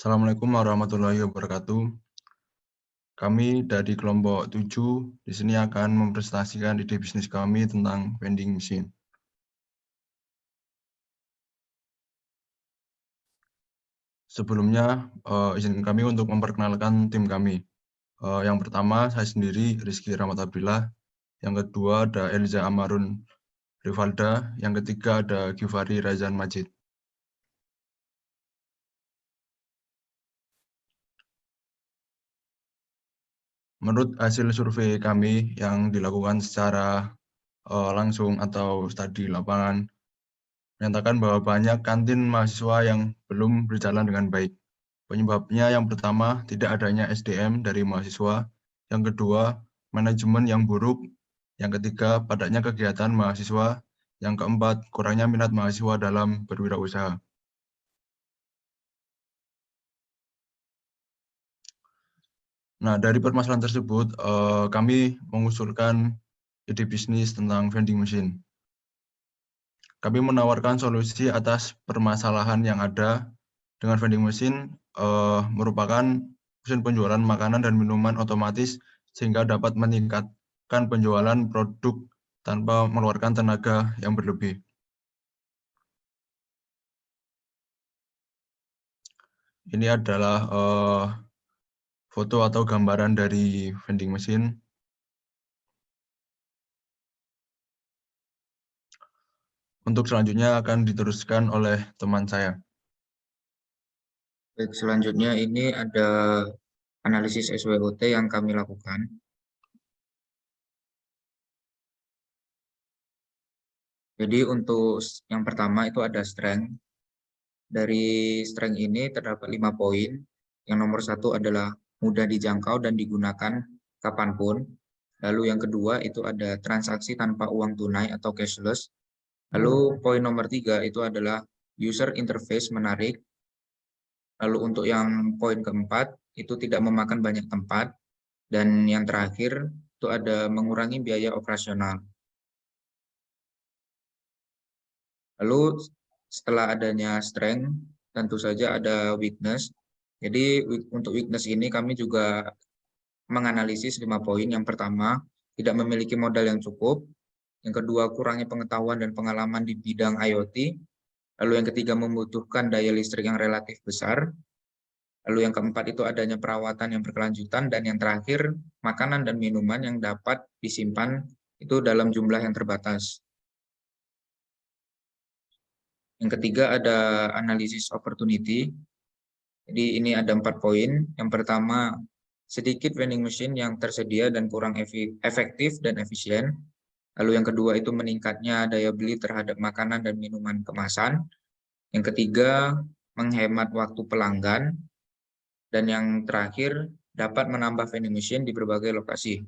Assalamualaikum warahmatullahi wabarakatuh. Kami dari kelompok 7 di sini akan mempresentasikan ide bisnis kami tentang vending machine. Sebelumnya, izin kami untuk memperkenalkan tim kami. Yang pertama, saya sendiri, Rizky Rahmat Abdillah. Yang kedua, ada Eliza Amarun Rivalda. Yang ketiga, ada Gifari Razan Majid. Menurut hasil survei kami yang dilakukan secara langsung atau studi lapangan, menyatakan bahwa banyak kantin mahasiswa yang belum berjalan dengan baik. Penyebabnya yang pertama, tidak adanya SDM dari mahasiswa. Yang kedua, manajemen yang buruk. Yang ketiga, padatnya kegiatan mahasiswa. Yang keempat, kurangnya minat mahasiswa dalam berwirausaha. Nah, dari permasalahan tersebut, kami mengusulkan ide bisnis tentang vending machine. Kami menawarkan solusi atas permasalahan yang ada dengan vending machine merupakan mesin penjualan makanan dan minuman otomatis sehingga dapat meningkatkan penjualan produk tanpa mengeluarkan tenaga yang berlebih. Ini adalah foto atau gambaran dari vending machine. Untuk selanjutnya akan diteruskan oleh teman saya. Baik, selanjutnya ini ada analisis SWOT yang kami lakukan. Jadi untuk yang pertama itu ada strength. Dari strength ini terdapat 5 poin. Yang nomor 1 adalah mudah dijangkau dan digunakan kapanpun. Lalu yang kedua itu ada transaksi tanpa uang tunai atau cashless. Lalu poin nomor 3 itu adalah user interface menarik. Lalu untuk yang poin keempat itu tidak memakan banyak tempat. Dan yang terakhir itu ada mengurangi biaya operasional. Lalu setelah adanya strength, tentu saja ada weakness. Jadi untuk weakness ini kami juga menganalisis 5 poin. Yang pertama, tidak memiliki modal yang cukup. Yang kedua, kurangnya pengetahuan dan pengalaman di bidang IoT. Lalu yang ketiga, membutuhkan daya listrik yang relatif besar. Lalu yang keempat itu adanya perawatan yang berkelanjutan. Dan yang terakhir, makanan dan minuman yang dapat disimpan itu dalam jumlah yang terbatas. Yang ketiga ada analisis opportunity. Jadi ini ada 4 poin. Yang pertama, sedikit vending machine yang tersedia dan kurang efektif dan efisien. Lalu yang kedua itu meningkatnya daya beli terhadap makanan dan minuman kemasan. Yang ketiga, menghemat waktu pelanggan. Dan yang terakhir, dapat menambah vending machine di berbagai lokasi.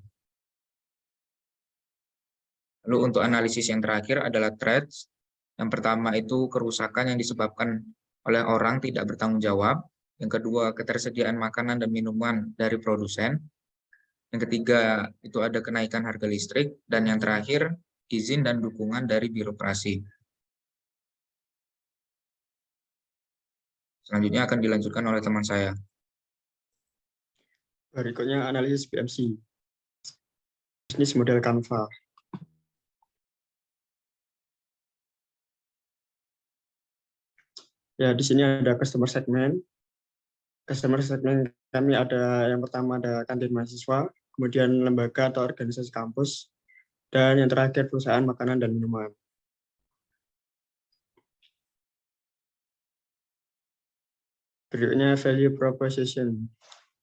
Lalu untuk analisis yang terakhir adalah threats. Yang pertama itu kerusakan yang disebabkan oleh orang tidak bertanggung jawab. Yang kedua, ketersediaan makanan dan minuman dari produsen. Yang ketiga, itu ada kenaikan harga listrik. Dan yang terakhir, izin dan dukungan dari birokrasi. Selanjutnya akan dilanjutkan oleh teman saya. Berikutnya analisis BMC. Bisnis model Canva. Ya, di sini ada customer segment. Customer segment kami ada yang pertama ada kantin mahasiswa, kemudian lembaga atau organisasi kampus, dan yang terakhir perusahaan makanan dan minuman. Berikutnya value proposition.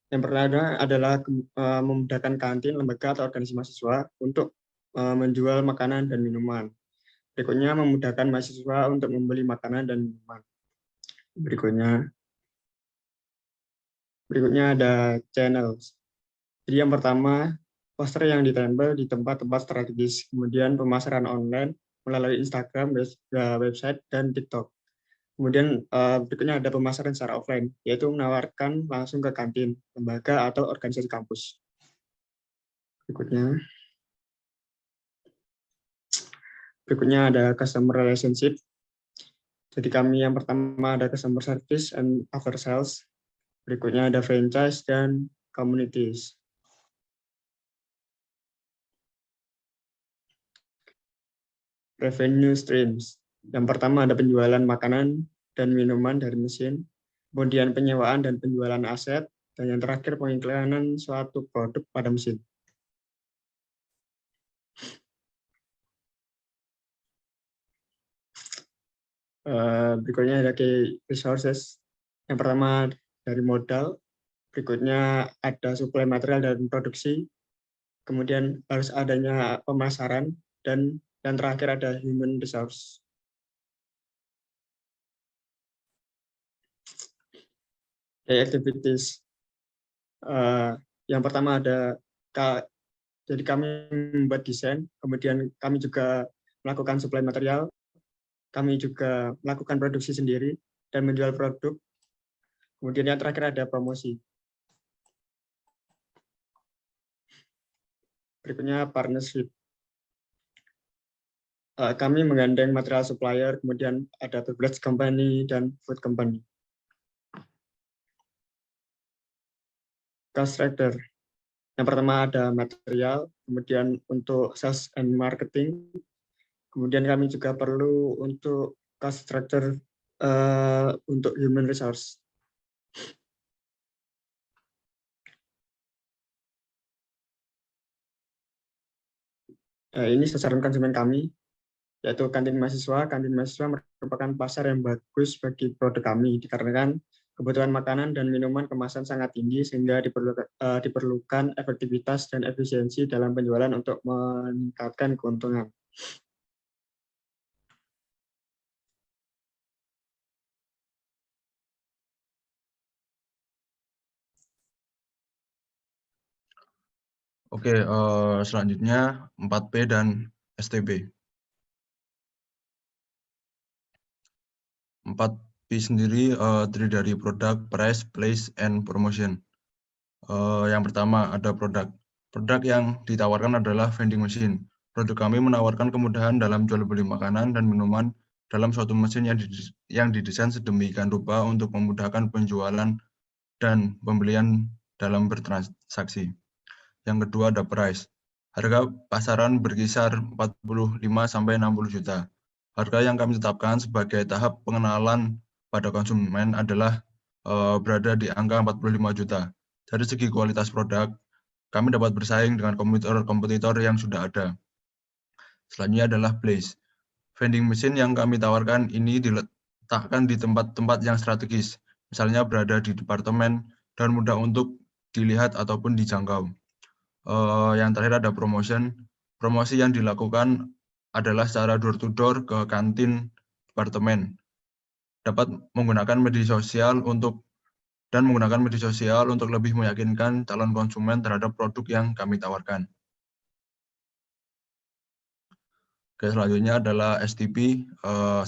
Yang pertama adalah memudahkan kantin, lembaga atau organisasi mahasiswa untuk menjual makanan dan minuman. Berikutnya memudahkan mahasiswa untuk membeli makanan dan minuman. Berikutnya ada channels. Jadi yang pertama, poster yang ditempel di tempat-tempat strategis, kemudian pemasaran online melalui Instagram, website, dan TikTok. Kemudian berikutnya ada pemasaran secara offline, yaitu menawarkan langsung ke kantin, lembaga, atau organisasi kampus. Berikutnya ada customer relationship. Jadi kami yang pertama ada customer service and after sales. Berikutnya ada franchise dan communities. Revenue streams. Yang pertama ada penjualan makanan dan minuman dari mesin, kemudian penyewaan dan penjualan aset, dan yang terakhir pengiklanan suatu produk pada mesin. Berikutnya ada key resources. Yang pertama dari modal, berikutnya ada suplai material dan produksi, kemudian harus adanya pemasaran, dan yang terakhir ada human resource. Activities. Yang pertama ada, jadi kami membuat desain, kemudian kami juga melakukan suplai material, kami juga melakukan produksi sendiri dan menjual produk. Kemudian yang terakhir ada promosi. Berikutnya partnership. Kami menggandeng material supplier, kemudian ada beverage company dan food company. Cost structure. Yang pertama ada material, kemudian untuk sales and marketing, kemudian kami juga perlu untuk cost structure untuk human resource. Ini sasaran konsumen kami, yaitu kantin mahasiswa. Kantin mahasiswa merupakan pasar yang bagus bagi produk kami, dikarenakan kebutuhan makanan dan minuman kemasan sangat tinggi, sehingga diperlukan efektivitas dan efisiensi dalam penjualan untuk meningkatkan keuntungan. Oke, selanjutnya 4P dan STB. 4P sendiri terdiri dari produk, price, place, and promotion. Yang pertama ada produk. Produk yang ditawarkan adalah vending machine. Produk kami menawarkan kemudahan dalam jual beli makanan dan minuman dalam suatu mesin yang didesain sedemikian rupa untuk memudahkan penjualan dan pembelian dalam bertransaksi. Yang kedua ada price. Harga pasaran berkisar 45 sampai 60 juta. Harga yang kami tetapkan sebagai tahap pengenalan pada konsumen adalah berada di angka 45 juta. Dari segi kualitas produk, kami dapat bersaing dengan kompetitor yang sudah ada. Selanjutnya adalah place. Vending machine yang kami tawarkan ini diletakkan di tempat-tempat yang strategis, misalnya berada di departemen dan mudah untuk dilihat ataupun dijangkau. Yang terakhir ada promotion. Promosi yang dilakukan adalah secara door-to-door ke kantin departemen. Dapat menggunakan media sosial untuk lebih meyakinkan calon konsumen terhadap produk yang kami tawarkan. Oke, selanjutnya adalah STP,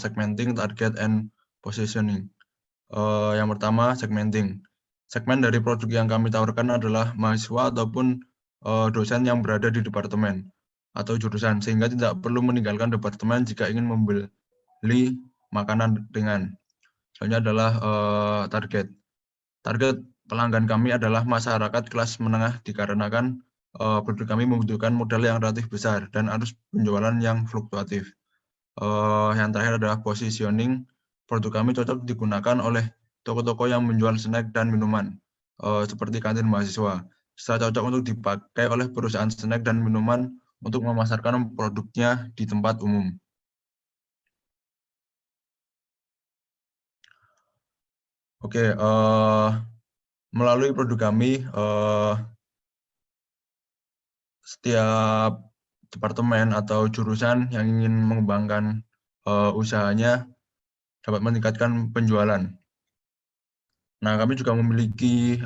segmenting, target, and positioning. Yang pertama, segmenting. Segmen dari produk yang kami tawarkan adalah mahasiswa ataupun dosen yang berada di departemen atau jurusan, sehingga tidak perlu meninggalkan departemen jika ingin membeli makanan ringan. Selanjutnya adalah target. Target pelanggan kami adalah masyarakat kelas menengah, dikarenakan produk kami membutuhkan modal yang relatif besar dan arus penjualan yang fluktuatif. Yang terakhir adalah positioning. Produk kami cocok digunakan oleh toko-toko yang menjual snack dan minuman, seperti kantin mahasiswa. Serta cocok untuk dipakai oleh perusahaan snack dan minuman untuk memasarkan produknya di tempat umum. Oke, melalui produk kami, setiap departemen atau jurusan yang ingin mengembangkan usahanya dapat meningkatkan penjualan. Nah, kami juga memiliki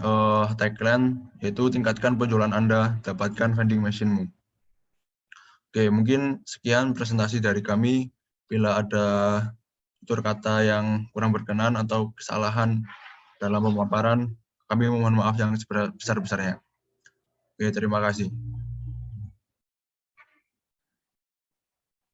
tagline, yaitu tingkatkan penjualan Anda, dapatkan vending machine-mu. Oke, mungkin sekian presentasi dari kami. Bila ada tutur kata yang kurang berkenan atau kesalahan dalam pemaparan, kami mohon maaf yang sebesar-besarnya. Oke, terima kasih.